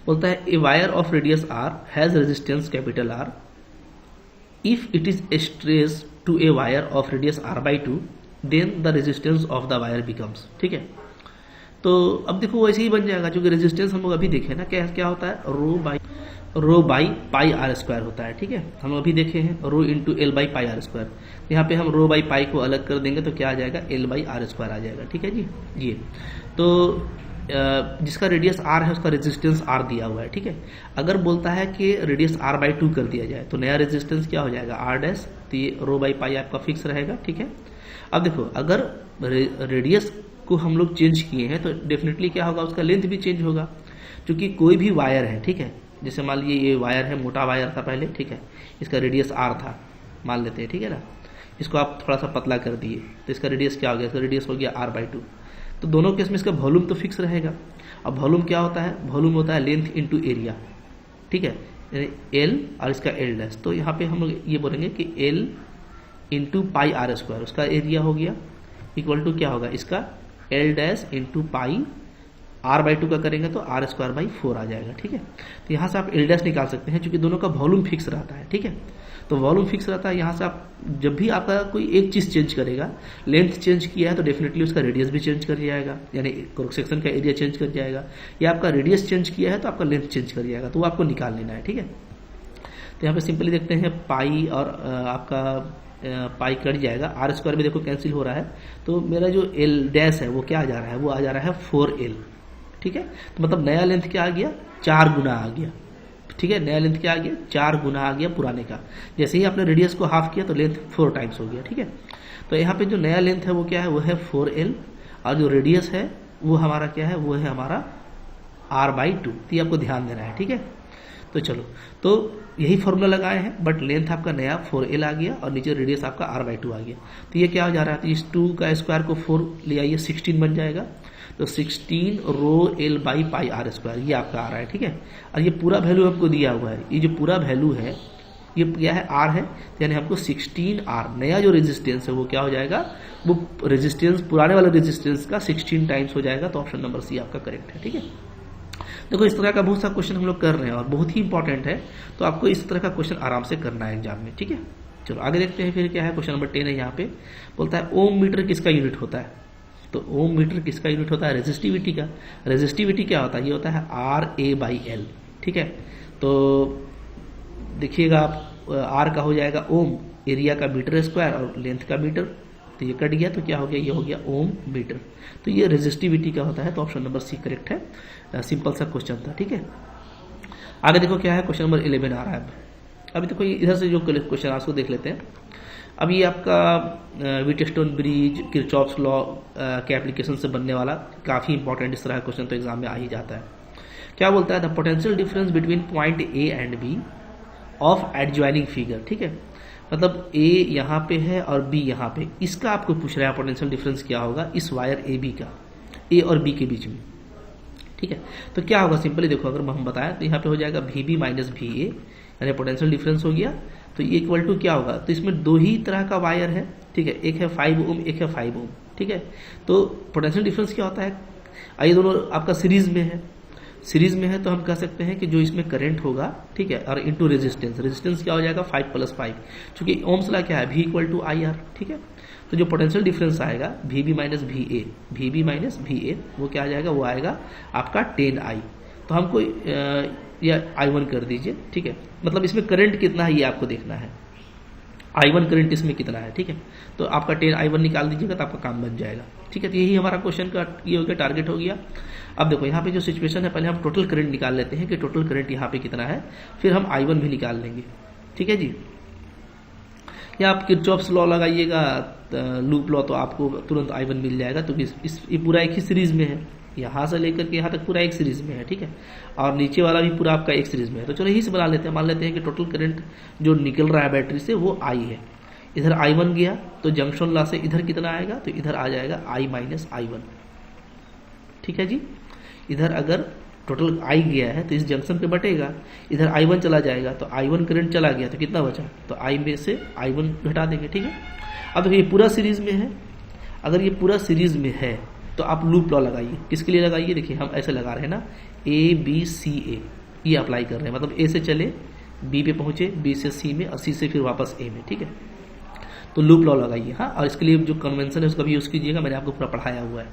बोलता है a wire of radius r has resistance capital R if it is stress to a wire of radius r/2 then the resistance of the wire becomes. ठीक है, तो अब देखो वैसे ही बन जाएगा, क्योंकि रेजिस्टेंस हम लोग अभी देखे ना, क्या होता है, रो बाई πr² होता है। ठीक है, हम लोग अभी देखे हैं रो इंटू L/πr²। यहाँ पे हम रो बाई पाई को अलग कर देंगे तो क्या आ जाएगा, L/r² आ जाएगा। ठीक है जी, ये तो जिसका रेडियस r है उसका रेजिस्टेंस r दिया हुआ है। ठीक है, अगर बोलता है कि रेडियस r/2 कर दिया जाए तो नया रेजिस्टेंस क्या हो जाएगा, r', तो ये रो बाई पाई आपका फिक्स रहेगा। ठीक है, अब देखो अगर रेडियस को हम लोग चेंज किए हैं तो डेफिनेटली क्या होगा, उसका लेंथ भी चेंज होगा, क्योंकि कोई भी वायर है। ठीक है, जैसे मान लीजिए ये वायर है, मोटा वायर था पहले, ठीक है, इसका रेडियस r था मान लेते हैं। ठीक है ना, इसको आप थोड़ा सा पतला कर दिए तो इसका रेडियस क्या हो गया, इसका रेडियस हो गया r/2। तो दोनों केस में इसका वॉल्यूम तो फिक्स रहेगा। अब वॉल्यूम क्या होता है, वॉल्यूम होता है लेंथ इंटू एरिया। ठीक है, L और इसका L', तो यहाँ पे हम लोग ये बोलेंगे कि L इंटू πr², उसका एरिया हो गया इक्वल टू क्या होगा, इसका L' इंटू पाई r/2 का करेंगे तो r²/4 आ जाएगा। ठीक है, तो यहाँ से आप L' निकाल सकते हैं, क्योंकि दोनों का वॉल्यूम फिक्स रहता है। ठीक है, तो वॉल्यूम फिक्स रहता है, यहाँ से आप जब भी आपका कोई एक चीज चेंज करेगा, लेंथ चेंज किया है तो डेफिनेटली उसका रेडियस भी चेंज कर जाएगा, यानी क्रॉस सेक्शन का एरिया चेंज कर जाएगा, या आपका रेडियस चेंज किया है तो आपका लेंथ चेंज कर जाएगा, तो वो आपको निकाल लेना है। ठीक है, तो यहाँ पे सिंपली देखते हैं पाई और आपका पाई कट जाएगा, r² में देखो कैंसिल हो रहा है, तो मेरा जो L' है वो क्या आ जा रहा है, वो आ जा रहा है 4L। ठीक है, तो मतलब नया लेंथ क्या आ गया, 4 गुना आ गया। ठीक है, नया लेंथ क्या आ गया, 4 गुना आ गया पुराने का। जैसे ही आपने रेडियस को हाफ किया तो लेंथ 4 टाइम्स हो गया। ठीक है, तो यहाँ पे जो नया लेंथ है वो क्या है, वो है 4L, और जो रेडियस है वो हमारा क्या है, वो है हमारा r/2। तो ये आपको ध्यान देना है। ठीक है, तो चलो, तो यही फॉर्मूला लगाए हैं, बट लेंथ आपका नया 4L आ गया और नीचे रेडियस आपका r/2 आ गया। तो ये क्या हो जा रहा है, तो इस 2 का स्क्वायर को 4 ले आइए, 16 बन जाएगा, तो 16 रो L/πr², ये आपका आ रहा है। ठीक है, और ये पूरा वैल्यू आपको दिया हुआ है, ये जो पूरा वैल्यू है ये क्या है, r है, यानी हमको 16r, नया जो रेजिस्टेंस है वो क्या हो जाएगा, वो रेजिस्टेंस पुराने वाले रेजिस्टेंस का 16 टाइम्स हो जाएगा। तो ऑप्शन नंबर सी आपका करेक्ट है। ठीक है, देखो इस तरह का बहुत सा क्वेश्चन हम लोग कर रहे हैं और बहुत ही इंपॉर्टेंट है, तो आपको इस तरह का क्वेश्चन आराम से करना है एग्जाम में। ठीक है, चलो आगे देखते हैं। फिर क्या है, क्वेश्चन नंबर 10 है। यहाँ पे बोलता है ओम मीटर किसका यूनिट होता है, तो ओम मीटर किसका यूनिट होता है, रेजिस्टिविटी का। रेजिस्टिविटी क्या होता है, ये होता है RA/L। ठीक है, तो देखिएगा आप, R का हो जाएगा ओम, एरिया का मीटर स्क्वायर और लेंथ का मीटर, तो ये कट गया तो क्या हो गया, ये हो गया ओम मीटर। तो ये रेजिस्टिविटी का होता है, तो ऑप्शन नंबर सी करेक्ट है। सिंपल सा क्वेश्चन था। ठीक है, आगे देखो क्या है, क्वेश्चन नंबर 11 आ रहा है। अभी देखो इधर से जो क्वेश्चन आज को देख लेते हैं। अब ये आपका व्हीटस्टोन ब्रिज, किरचॉफ्स लॉ के एप्लीकेशन से बनने वाला काफी इंपॉर्टेंट इस तरह का क्वेश्चन तो एग्जाम में आ ही जाता है। क्या बोलता है, the potential difference between point A and B of adjoining figure. ठीक है, मतलब ए यहाँ पे है और बी यहाँ पे, इसका आपको पूछ रहा है पोटेंशियल डिफरेंस क्या होगा इस वायर ए बी का, ए और बी के बीच में। ठीक है, तो क्या होगा, सिंपली देखो अगर हम बताएं तो यहाँ पे हो जाएगा VB माइनस VA, यानी पोटेंशियल डिफरेंस हो गया। तो ये इक्वल टू क्या होगा, तो इसमें दो ही तरह का वायर है। ठीक है, एक है 5 ओम, एक है 5 ओम। ठीक है, तो पोटेंशियल डिफरेंस क्या होता है, ये दोनों आपका सीरीज में है। सीरीज में है तो हम कह सकते हैं कि जो इसमें करंट होगा, ठीक है, और इनटू रेजिस्टेंस, रेजिस्टेंस क्या हो जाएगा 5 + 5, क्योंकि ओम्स ला क्या है V = IR। ठीक है, तो जो पोटेंशियल डिफरेंस आएगा VB minus VA, VB minus VA, वो क्या आ जाएगा, वो आएगा आपका 10I। तो हमको या I1 कर दीजिए, ठीक है। मतलब इसमें करंट कितना है ये आपको देखना है, I1 करंट इसमें कितना है, ठीक है। तो आपका 10 I1 निकाल दीजिएगा तो आपका काम बन जाएगा, ठीक है। तो यही हमारा क्वेश्चन का ये हो गया, टारगेट हो गया। अब देखो यहाँ पे जो सिचुएशन है, पहले हम टोटल करंट निकाल लेते हैं कि टोटल करंट यहाँ पे कितना है, फिर हम I1 भी निकाल लेंगे, ठीक है जी। या आप किरचॉफ्स लॉ लगाइएगा, लूप लॉ, तो आपको तुरंत I1 मिल जाएगा। तो ये पूरा एक ही सीरीज में है, यहाँ से लेकर के यहाँ तक पूरा एक सीरीज में है, ठीक है। और नीचे वाला भी पूरा आपका एक सीरीज में है। तो चलो यही से बना लेते हैं, मान लेते हैं कि टोटल करंट जो निकल रहा है बैटरी से वो I है। इधर I1 गया तो जंक्शन लॉ से इधर कितना आएगा, तो इधर आ जाएगा I माइनस I1, ठीक है जी। इधर अगर टोटल I गया है तो इस जंक्शन पे बटेगा, इधर I1 चला जाएगा तो I1 करंट चला गया तो कितना बचा, तो I में से I1 घटा देंगे, ठीक है। अब देखिए ये पूरा सीरीज में है, अगर ये पूरा सीरीज में है तो आप लूप लॉ लगाइए। किसके लिए लगाइए, देखिए हम ऐसे लगा रहे हैं ना, ABCA, ये अप्लाई कर रहे हैं, मतलब A से चले B पे पहुंचे, B से C में और C से फिर वापस A में, ठीक है। तो लूप लॉ लगाइए, हाँ। और इसके लिए जो कन्वेंशन है उसका भी यूज़ कीजिएगा, मैंने आपको पूरा पढ़ाया हुआ है।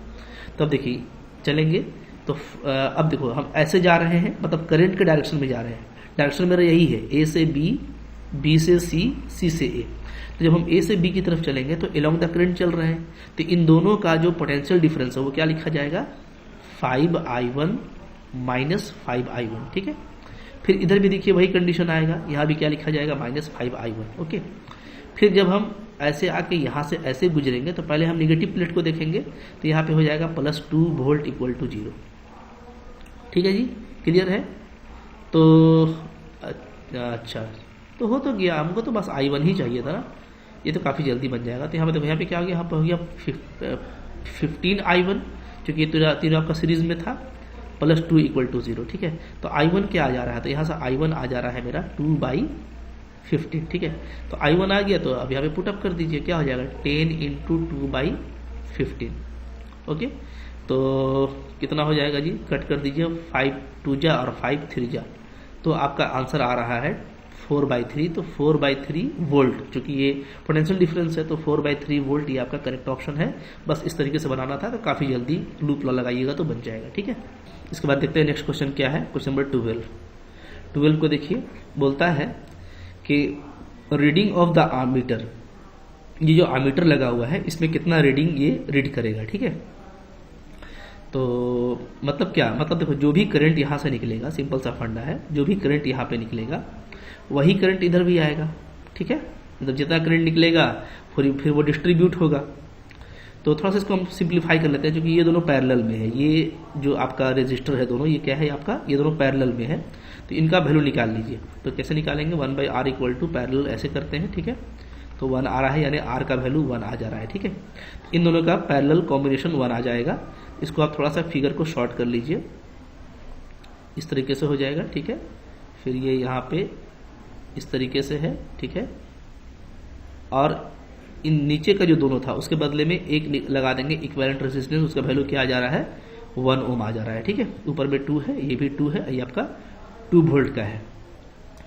तो अब देखिए चलेंगे, तो अब देखो हम ऐसे जा रहे हैं, मतलब करंट के डायरेक्शन में जा रहे हैं। डायरेक्शन मेरा यही है, A से B, B से C, C से A। तो जब हम A से B की तरफ चलेंगे तो अलोंग द करंट चल रहे हैं, तो इन दोनों का जो पोटेंशियल डिफरेंस है वो क्या लिखा जाएगा, 5I1 माइनस 5I1, ठीक है। फिर इधर भी देखिए वही कंडीशन आएगा, यहाँ भी क्या लिखा जाएगा, माइनस 5I1, ओके। फिर जब हम ऐसे आके यहाँ से ऐसे गुजरेंगे तो पहले हम निगेटिव प्लेट को देखेंगे, तो यहाँ पे हो जाएगा +2 वोल्ट इक्वल टू 0, ठीक है जी, क्लियर है। तो अच्छा, तो हो तो गया, हमको तो बस I1 ही चाहिए था ना, ये तो काफ़ी जल्दी बन जाएगा। तो यहाँ पे देखो, यहाँ पे क्या हो गया, यहाँ पे हो गया 15I1, क्योंकि ये तीनों आपका सीरीज में था, +2 इक्वल टू 0, ठीक है। तो I1 क्या आ जा रहा है, तो यहाँ से I1 आ जा रहा है मेरा 2/15, ठीक है। तो I1 आ गया, तो अब यहाँ पे पुटअप कर दीजिए, क्या हो जाएगा, 10 × 2/15, ओके। तो कितना हो जाएगा जी, कट कर दीजिए, 5 2 जा और 5 3 जा, तो आपका आंसर आ रहा है 4/3। तो 4/3 वोल्ट, चूंकि ये पोटेंशियल डिफरेंस है तो 4/3 वोल्ट ये आपका करेक्ट ऑप्शन है। बस इस तरीके से बनाना था, तो काफ़ी जल्दी लूप लॉ लगाइएगा तो बन जाएगा, ठीक है। इसके बाद देखते हैं नेक्स्ट क्वेश्चन क्या है, क्वेश्चन नंबर 12 को देखिए, बोलता है कि रीडिंग ऑफ द आमीटर, ये जो आमीटर लगा हुआ है इसमें कितना रीडिंग ये रीड करेगा, ठीक है। तो मतलब क्या, मतलब देखो जो भी करंट यहाँ से निकलेगा, सिंपल सा फंडा है, जो भी करंट यहाँ पे निकलेगा वही करंट इधर भी आएगा, ठीक है। मतलब जितना करंट निकलेगा फिर वो डिस्ट्रीब्यूट होगा। तो थोड़ा सा इसको हम सिंप्लीफाई कर लेते हैं, क्योंकि ये दोनों पैरेलल में है, ये जो आपका रेजिस्टर है दोनों, ये क्या है आपका, ये दोनों पैरेलल में है। तो इनका वैल्यू निकाल लीजिए। तो कैसे निकालेंगे, 1/R इक्वल टू पैरेलल ऐसे करते हैं, ठीक है। तो 1 आ रहा है, यानी R का वैल्यू 1 आ जा रहा है, ठीक है। इन दोनों का पैरेलल कॉम्बिनेशन 1 आ जाएगा। इसको आप थोड़ा सा फिगर को शॉर्ट कर लीजिए, इस तरीके से हो जाएगा, ठीक है। फिर ये यहाँ पे इस तरीके से है, ठीक है। और इन नीचे का जो दोनों था उसके बदले में एक लगा देंगे इक्विवेलेंट रेजिस्टेंस, उसका वैल्यू क्या आ जा रहा है, 1 ओम आ जा रहा है, ठीक है। ऊपर में 2 है, ये भी 2 है, ये आपका 2 वोल्ट का है।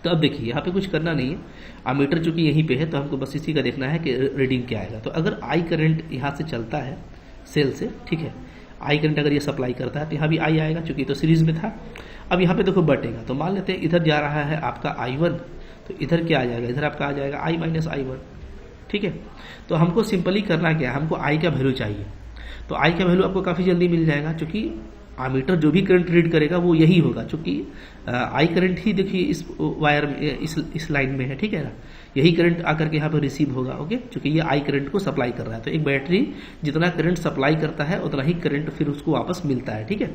तो अब देखिए यहाँ पे कुछ करना नहीं है, अमीटर चूंकि यहीं पे है तो हमको बस इसी का देखना है कि रीडिंग क्या आएगा। तो अगर I करंट यहाँ से चलता है सेल से, ठीक है, I करंट अगर ये सप्लाई करता है तो यहाँ भी I आएगा, चूंकि तो सीरीज में था। अब यहाँ पे देखो बटेगा, तो मान लेते हैं इधर जा रहा है आपका I1, तो इधर क्या आ जाएगा, इधर आपका आ जाएगा I माइनस I1, ठीक है। तो हमको सिंपली करना क्या है, हमको I का वैल्यू चाहिए। तो I का वैल्यू आपको काफ़ी जल्दी मिल जाएगा, क्योंकि आमीटर जो भी करंट रीड करेगा वो यही होगा, क्योंकि I करंट ही देखिए इस वायर में, इस लाइन में है, ठीक है ना। यही करंट आकर के यहाँ पर रिसीव होगा, ओके, क्योंकि ये I करंट को सप्लाई कर रहा है। तो एक बैटरी जितना करंट सप्लाई करता है उतना ही करंट फिर उसको वापस मिलता है, ठीक है।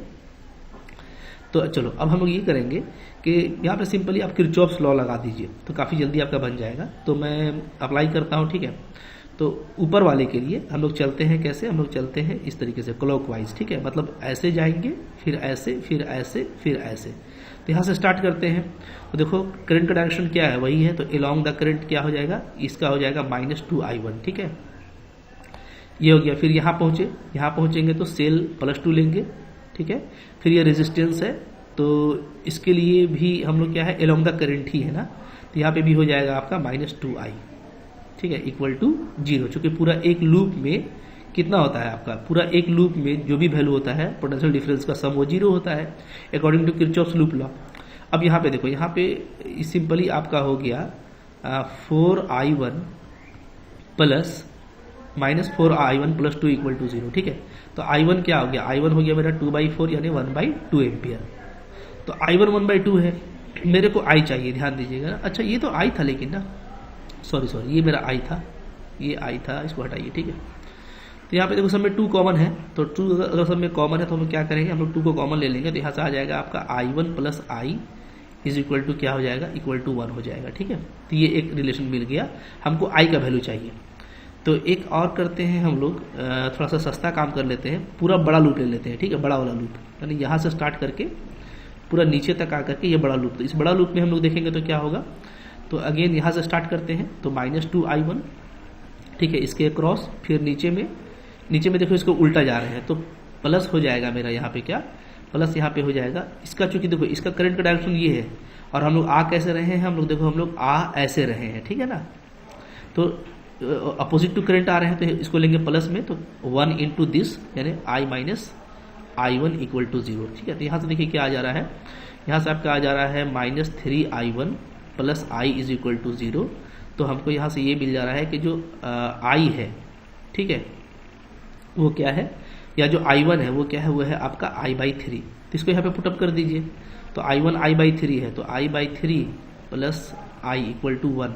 तो चलो अब हम लोग ये करेंगे कि यहाँ पे सिंपली आप किरचॉफ्स लॉ लगा दीजिए, तो काफ़ी जल्दी आपका बन जाएगा। तो मैं अप्लाई करता हूँ, ठीक है। तो ऊपर वाले के लिए हम लोग चलते हैं, कैसे, हम लोग चलते हैं इस तरीके से क्लॉकवाइज, ठीक है। मतलब ऐसे जाएंगे, फिर ऐसे, फिर ऐसे, फिर ऐसे। तो यहाँ से स्टार्ट करते हैं। तो देखो करंट का डायरेक्शन क्या है, वही है। तो अलोंग द करंट क्या हो जाएगा, इसका हो जाएगा -2I1, ठीक है। ये हो गया। फिर यहाँ पहुँचे, यहाँ पहुँचेंगे तो सेल +2 लेंगे, ठीक है। फिर ये रेजिस्टेंस है, तो इसके लिए भी हम लोग क्या है, अलोंग द करंट ही है ना। तो यहाँ पे भी हो जाएगा आपका -2I, ठीक है, इक्वल टू 0, चूंकि पूरा एक लूप में कितना होता है आपका पूरा एक लूप में जो भी वैल्यू होता है पोटेंशियल डिफरेंस का सम वो 0 होता है according to Kirchhoff's loop law. अब यहाँ पे देखो, यहाँ पे सिंपली आपका हो गया 4i1 plus -4i1 plus 2 equal to 0। ठीक है, तो i1 क्या हो गया, i1 हो गया मेरा 2/4 यानी 1/2 एम्पियर। तो i1 1/2 है, मेरे को i चाहिए, ध्यान दीजिएगा। अच्छा ये तो i था लेकिन ना, सॉरी ये मेरा i था, ये i था, इसको हटाइए। ठीक है, तो यहाँ पे देखो सब में 2 कॉमन है, तो 2 अगर सब में कॉमन है तो हम क्या करेंगे, हम लोग 2 को कॉमन ले लेंगे। तो यहाँ से आ जाएगा आपका i1 plus i is equal to क्या हो जाएगा, इक्वल टू 1 हो जाएगा। ठीक है, तो ये एक रिलेशन मिल गया, हमको i का वैल्यू चाहिए। तो एक और करते हैं हम लोग, थोड़ा सा सस्ता काम कर लेते हैं, पूरा बड़ा लूप ले लेते हैं। ठीक है, बड़ा वाला लूप, यानी यहाँ से स्टार्ट करके पूरा नीचे तक आकर के ये बड़ा लूप। तो इस बड़ा लूप में हम लोग देखेंगे तो क्या होगा, तो अगेन यहाँ से स्टार्ट करते हैं, तो -2i1। ठीक है, इसके क्रॉस, फिर नीचे में देखो इसको उल्टा जा रहे हैं तो प्लस हो जाएगा मेरा यहाँ पे, क्या प्लस यहाँ पे हो जाएगा। इसका चूंकि देखो इसका करंट का डायरेक्शन ये है, और हम लोग आ कैसे रहे हैं, हम लोग देखो हम लोग आ ऐसे रहे हैं। ठीक है ना, तो अपोजिट टू करंट आ रहे हैं, तो इसको लेंगे प्लस में, तो 1 इंटू दिस यानी i minus i1 equal to 0। ठीक है, तो यहाँ से देखिए क्या आ जा रहा है, यहाँ से आपका आ जा रहा है -3i1 plus i is equal to 0। तो हमको यहाँ से ये मिल जा रहा है कि जो i है, ठीक है, वो क्या है, या जो i1 है वो क्या है, वो है आपका i/3। तो इसको यहाँ पे पुटअप कर दीजिए, तो i1 i/3 है, तो i/3 plus i equal to 1,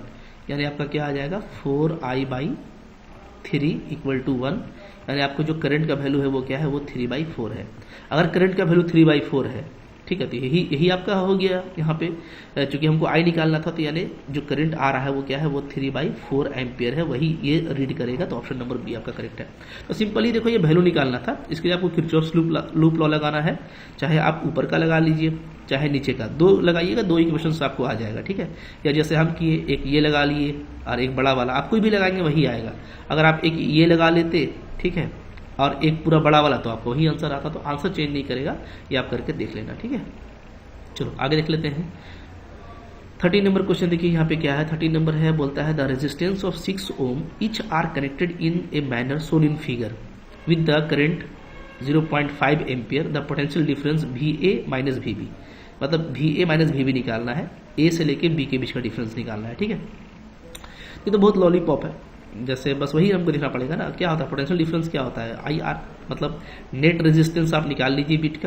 यानी आपका क्या आ जाएगा 4i/3 इक्वल टू 1। यानी आपको जो करंट का वैल्यू है वो क्या है, वो 3/4 है। अगर करंट का वैल्यू 3/4 है, ठीक है, तो यही आपका हो गया। यहाँ पे चूंकि हमको i निकालना था, तो यानी जो करंट आ रहा है वो क्या है, वो 3/4 एम्पियर है, वही ये रीड करेगा। तो ऑप्शन नंबर बी आपका करेक्ट है। तो सिंपली देखो ये वैल्यू निकालना था, इसके लिए आपको किरचॉफ्स लूप लॉ लगाना है। चाहे आप ऊपर का लगा लीजिए, चाहे नीचे का, 2 लगाइएगा, 2 इक्वेशंस आपको आ जाएगा। ठीक है, या जैसे हम किए, एक ये लगा लिए और एक बड़ा वाला, आप कोई भी लगाएंगे वही आएगा। अगर आप एक ये लगा लेते, ठीक है, और एक पूरा बड़ा वाला, तो आपको वही आंसर आता। तो आंसर चेंज नहीं करेगा, ये आप करके देख लेना। ठीक है, चलो आगे देख लेते हैं। 13 नंबर क्वेश्चन देखिए यहाँ पे क्या है। 13 नंबर है, बोलता है the resistance of 6 ohm each are connected in a manner shown in figure with the current 0.5 ampere, the potential difference VA minus VB। मतलब VA माइनस VB निकालना है, A से लेके B के बीच का डिफरेंस निकालना है। ठीक है, ये तो बहुत लॉलीपॉप है, जैसे बस वही हमको देखना पड़ेगा ना। क्या होता है पोटेंशियल डिफरेंस, क्या होता है IR, मतलब नेट रेजिस्टेंस आप निकाल लीजिए, बीच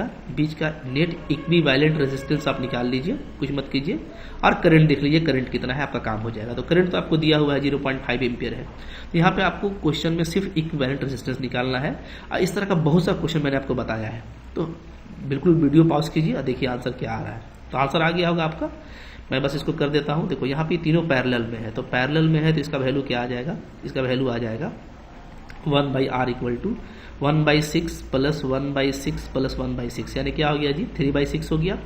का नेट इक्विवेलेंट रेजिस्टेंस आप निकाल लीजिए, कुछ मत कीजिए, और करंट देख लीजिए करंट कितना है, आपका काम हो जाएगा। तो करंट तो आपको दिया हुआ है 0.5 एम्पियर है, तो यहाँ पे आपको क्वेश्चन में सिर्फ इक्विवेलेंट रेजिस्टेंस निकालना है। और इस तरह का बहुत सा क्वेश्चन मैंने आपको बताया है, तो बिल्कुल वीडियो पॉज कीजिए और देखिए आंसर क्या आ रहा है। तो आंसर आ गया होगा आपका, मैं बस इसको कर देता हूँ। देखो यहाँ पे तीनों पैरेलल में है, तो पैरेलल में है तो इसका वैल्यू क्या आ जाएगा, इसका वैल्यू आ जाएगा 1/r equal to 1/6 plus 1/6 plus 1/6, यानी क्या हो गया जी 3/6 हो गया।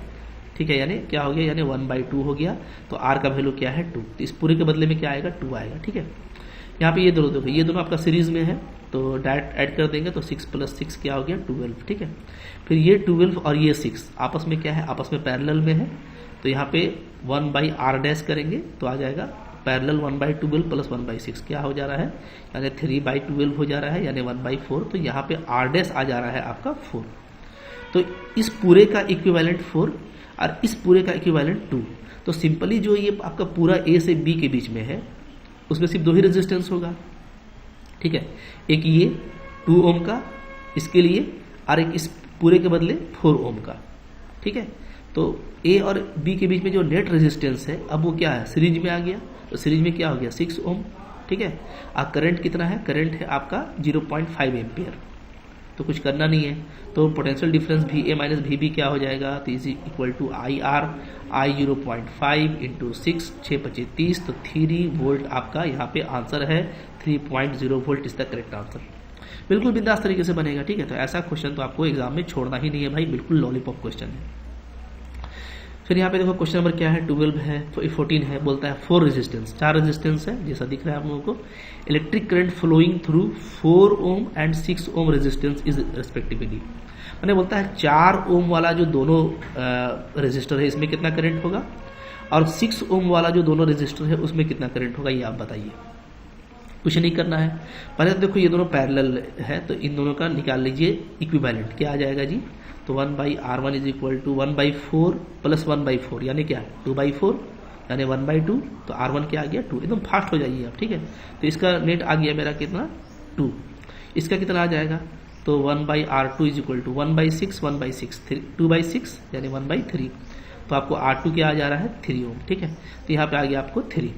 ठीक है, यानी क्या हो गया, यानी 1/2 हो गया। तो r का वैल्यू क्या है 2, तो इस पूरे के बदले में क्या आएगा 2 आएगा। ठीक है, यहाँ पे ये दोनों देखो, ये दोनों आपका सीरीज में है, तो डायरेक्ट ऐड कर देंगे, तो 6 + 6 क्या हो गया 12। ठीक है, फिर ये 12 और ये 6 आपस में क्या है, आपस में पैरेलल में है, तो यहाँ पे 1/r' करेंगे तो आ जाएगा पैरेलल 1/12 प्लस 1/6 क्या हो जा रहा है, यानी 3/12 हो जा रहा है, यानी 1/4। तो यहाँ पे r' आ जा रहा है आपका 4। तो इस पूरे का इक्विवेलेंट 4 और इस पूरे का इक्विवेलेंट 2। तो सिंपली जो ये आपका पूरा A से B के बीच में है, उसमें सिर्फ 2 ही रेजिस्टेंस होगा। ठीक है, एक ये 2 ओम का इसके लिए, और एक इस पूरे के बदले 4 ओम का। ठीक है, तो A और B के बीच में जो नेट रेजिस्टेंस है, अब वो क्या है सीरीज में आ गया, तो सीरीज में क्या हो गया 6 ओम। ठीक है, अब करंट कितना है, करंट है आपका 0.5 एम्पियर, तो कुछ करना नहीं है। तो potential difference VA minus VB क्या हो जाएगा, तो is equal to IR, I 0.5 into 6, 6×5 = 30, तो 3 वोल्ट आपका यहाँ पे आंसर है। 3.0 volt is the correct answer. बिल्कुल बिंदास तरीके से बनेगा। ठीक है, तो ऐसा क्वेश्चन तो आपको एग्जाम में छोड़ना ही नहीं है भाई, बिल्कुल लॉलीपॉप क्वेश्चन है। फिर यहाँ पे देखो क्वेश्चन नंबर क्या है, 12 है, 14 है, बोलता है 4 रेजिस्टेंस, 4 रेजिस्टेंस है जैसा दिख रहा है आप लोगों को। Electric current flowing through 4 ohm and 6 ohm resistance is respectively. मैंने बोलता है 4 ओम वाला जो दोनों रेजिस्टर है इसमें कितना करंट होगा, और 6 ओम वाला जो दोनों रेजिस्टर है उसमें कितना करंट होगा, ये आप बताइए। कुछ नहीं करना है। पहले तो देखो ये दोनों पैरेलल है, तो इन दोनों का निकाल लीजिए इक्विवेलेंट। क्या आ जाएगा जी? तो 1/R1 is equal to 1/4 plus 1/4 यानी क्या 2/4 यानी 1/2। तो R1 क्या आ गया 2। एकदम फास्ट हो जाइए आप, ठीक है। तो इसका नेट आ गया मेरा कितना 2। इसका कितना आ जाएगा? तो 1/R2 इज इक्वल टू 1/6 1/6 2/6 यानी 1/3। तो आपको R2 क्या आ जा रहा है 3 ओम, ठीक है। तो यहाँ पे आ गया आपको 3।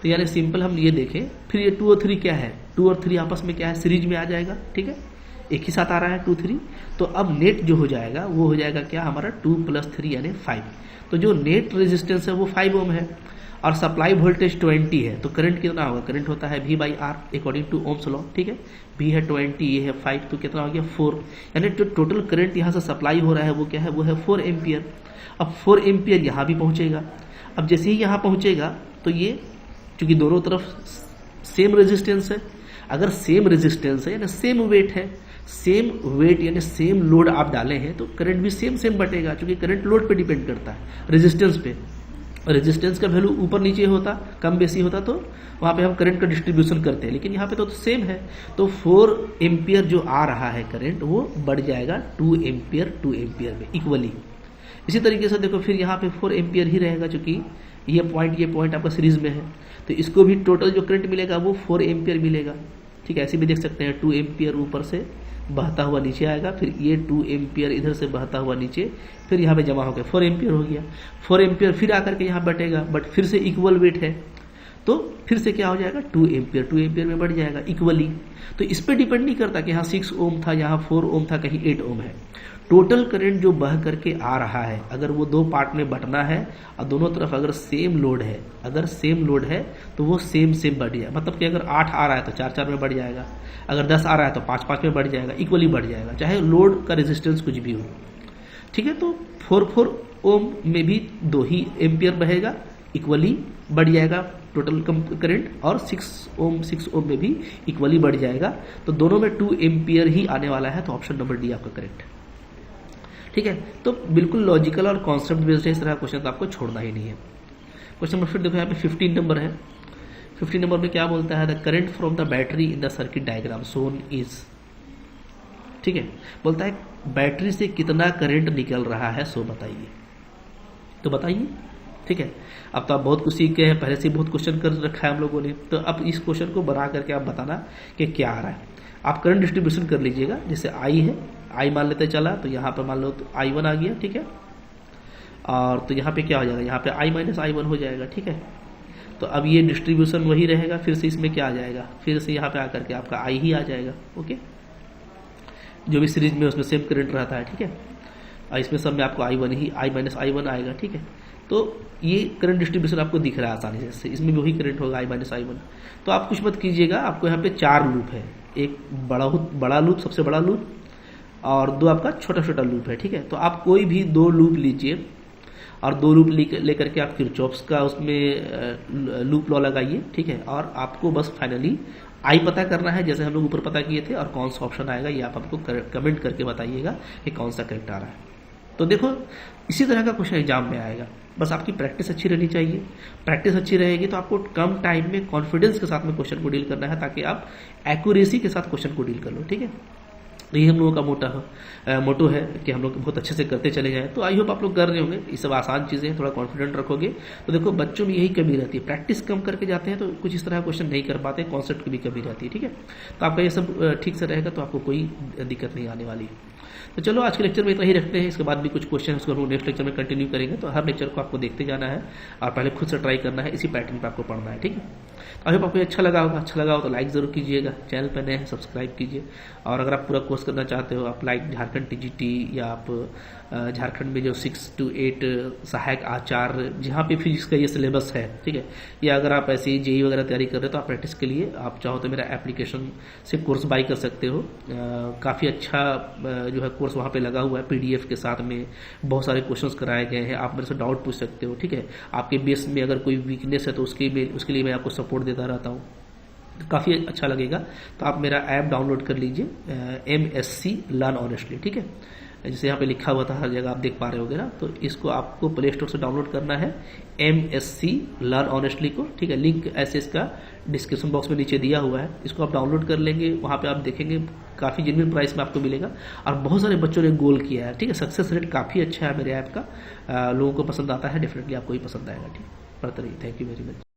तो यानी सिंपल हम ये देखें, फिर ये 2 और 3 क्या है, 2 और 3 आपस में क्या है सीरीज में आ जाएगा, ठीक है, एक ही साथ आ रहा है 2 3। तो अब नेट जो हो जाएगा वो हो जाएगा क्या हमारा 2 + 3 यानी 5। तो जो नेट रेजिस्टेंस है वो 5 ओम है और सप्लाई वोल्टेज 20 है। तो करंट कितना होगा? करंट होता है V/R according to Ohm's law, ठीक है। V है 20, ये है 5, तो कितना हो गया 4। यानी जो टोटल करंट यहाँ से सप्लाई हो रहा है वो क्या है? वो है 4 एम्पियर। अब 4 एम्पियर यहाँ भी पहुंचेगा। अब जैसे ही यहाँ पहुंचेगा तो ये चूंकि दोनों तरफ सेम रेजिस्टेंस है, अगर सेम रेजिस्टेंस है यानी सेम वेट है, सेम वेट यानी सेम लोड आप डाले हैं तो करंट भी सेम बटेगा। क्योंकि करंट लोड पे डिपेंड करता है, रेजिस्टेंस पे। रेजिस्टेंस का वैल्यू ऊपर नीचे होता, कम बेसी होता तो वहाँ पे हम करंट का डिस्ट्रीब्यूशन करते हैं, लेकिन यहाँ पे तो सेम है। तो 4 एम्पियर जो आ रहा है करंट वो बढ़ जाएगा 2 एम्पियर में इक्वली। इसी तरीके से देखो फिर यहाँ पे 4 एम्पियर ही रहेगा, चूंकि ये पॉइंट आपका सीरीज में है, तो इसको भी टोटल जो करंट मिलेगा वो 4 एम्पियर मिलेगा, ठीक है। ऐसे भी देख सकते हैं 2 एम्पियर ऊपर से बहता हुआ नीचे आएगा, फिर ये 2 एम्पियर इधर से बहता हुआ नीचे, फिर यहाँ पे जमा हो गया 4 एम्पियर हो गया। 4 एम्पियर फिर आकर के यहाँ बटेगा, बट फिर से इक्वल वेट है तो फिर से क्या हो जाएगा 2 एम्पियर में बढ़ जाएगा इक्वली। तो इस पे डिपेंड नहीं करता कि यहाँ 6 ओम था, यहाँ 4 ओम था, कहीं 8 ओम है। टोटल करंट जो बह करके आ रहा है, अगर वो 2 पार्ट में बटना है और दोनों तरफ अगर सेम लोड है, तो वो सेम बढ़ जाए। मतलब कि अगर 8 आ रहा है तो 4 में बढ़ जाएगा, अगर 10 आ रहा है तो 5 में बढ़ जाएगा, इक्वली बढ़ जाएगा, चाहे लोड का रेजिस्टेंस कुछ भी हो, ठीक है। तो 4 ओम में भी 2 ही एम्पियर बहेगा, इक्वली बढ़ जाएगा टोटल करंट, और 6 ओम में भी इक्वली बढ़ जाएगा। तो दोनों में 2 एम्पियर ही आने वाला है। तो ऑप्शन नंबर डी आपका करेक्ट, ठीक है। तो बिल्कुल लॉजिकल और कॉन्सेप्ट बेस्ड है, इस तरह का क्वेश्चन तो आपको छोड़ना ही नहीं है। क्वेश्चन नंबर फिर देखो यहाँ पे 15 नंबर है। 15 नंबर में क्या बोलता है? The current from the battery in the circuit diagram shown is, ठीक है। बोलता है बैटरी से कितना करंट निकल रहा है सो बताइए। तो बताइए, ठीक है। अब तो आप बहुत कुछ सीख गए हैं, पहले से बहुत क्वेश्चन कर रखा है हम लोगों ने, तो अब इस क्वेश्चन को बना करके आप बताना कि क्या आ रहा है। आप करंट डिस्ट्रीब्यूशन कर लीजिएगा। जैसे आई है, आई मान लेते चला, तो यहाँ पर मान लो तो I1 आ गया, ठीक है। और तो यहाँ पे क्या हो जाएगा? यहाँ पे I - I1 हो जाएगा, ठीक है। तो अब ये डिस्ट्रीब्यूशन वही रहेगा, फिर से इसमें क्या आ जाएगा? फिर से यहाँ पे आकर के आपका I ही आ जाएगा, ओके। जो भी सीरीज में उसमें सेम करंट रहता है, ठीक है। और इसमें सब में आपको I1 ही I - I1 आएगा, ठीक है। तो ये करंट डिस्ट्रीब्यूशन आपको दिख रहा है आसानी से, इसमें भी वही करंट होगा I - I1। तो आप कुछ मत कीजिएगा, आपको यहाँ पे 4 लूप है, एक बड़ा लूप, सबसे बड़ा लूप, और 2 आपका छोटा लूप है, ठीक है। तो आप कोई भी 2 लूप लीजिए और 2 लूप लेकर के आप किरचॉफ्स का उसमें लूप लॉ लगाइए, ठीक है। और आपको बस फाइनली आई पता करना है, जैसे हम लोग ऊपर पता किए थे, और कौन सा ऑप्शन आएगा ये आप हमको कमेंट करके बताइएगा कि कौन सा करेक्ट आ रहा है। तो देखो इसी तरह का क्वेश्चन एग्जाम में आएगा, बस आपकी प्रैक्टिस अच्छी रहनी चाहिए। प्रैक्टिस अच्छी रहेगी तो आपको कम टाइम में कॉन्फिडेंस के साथ में क्वेश्चन को डील करना है, ताकि आप एक्यूरेसी के साथ क्वेश्चन को डील कर लो, ठीक है। तो ये हम लोगों का मोटो है कि हम लोग बहुत अच्छे से करते चले जाएं। तो आई होप आप लोग कर रहे होंगे, ये सब आसान चीज़ें हैं, थोड़ा कॉन्फिडेंट रखोगे तो देखो बच्चों में यही कमी रहती है, प्रैक्टिस कम करके जाते हैं तो कुछ इस तरह क्वेश्चन नहीं कर पाते, कॉन्सेप्ट की भी कमी रहती है, ठीक है। तो आपका ये सब ठीक से रहेगा तो आपको कोई दिक्कत नहीं आने वाली। तो चलो आज के लेक्चर में इतना ही रखते हैं, इसके बाद भी कुछ क्वेश्चन उसको हम नेक्स्ट लेक्चर में कंटिन्यू करेंगे। तो हर लेक्चर को आपको देखते जाना है और पहले खुद से ट्राई करना है, इसी पैटर्न पर आपको पढ़ना है, ठीक है। आई होप आपको अच्छा लगा हो तो लाइक ज़रूर कीजिएगा, चैनल पर नए हैं सब्सक्राइब कीजिए। और अगर आप पूरा कोर्स करना चाहते हो, आप लाइक झारखंड TGT या आप झारखंड में जो 6 to 8 सहायक आचार्य जहाँ पे फिजिक्स का ये सिलेबस है, ठीक है, या अगर आप ऐसे ही JEE वगैरह तैयारी कर रहे हो तो आप प्रैक्टिस के लिए आप चाहो तो मेरा एप्लीकेशन से कोर्स बाई कर सकते हो। काफ़ी अच्छा जो है कोर्स वहाँ पे लगा हुआ है, PDF के साथ में बहुत सारे क्वेश्चंस कराए गए हैं, आप मेरे से डाउट पूछ सकते हो, ठीक है। आपके बेस में अगर कोई वीकनेस है तो उसके लिए मैं आपको सपोर्ट देता रहता हूँ, काफ़ी अच्छा लगेगा। तो आप मेरा ऐप डाउनलोड कर लीजिए, MSc लर्न ऑनेस्टली, ठीक है। जैसे यहाँ पे लिखा हुआ था, हर जगह आप देख पा रहे होगे ना। तो इसको आपको प्ले स्टोर से डाउनलोड करना है, MSc लर्न ऑनेस्टली को, ठीक है। लिंक ऐसे इसका डिस्क्रिप्शन बॉक्स में नीचे दिया हुआ है, इसको आप डाउनलोड कर लेंगे। वहाँ पे आप देखेंगे काफ़ी जेन्युइन प्राइस में आपको मिलेगा, और बहुत सारे बच्चों ने गोल किया है, ठीक है। सक्सेस रेट काफ़ी अच्छा है मेरे ऐप का, लोगों को पसंद आता है, डेफिनेटली आपको ही पसंद आएगा, ठीक है। पढ़ते रहिए, थैंक यू वेरी मच।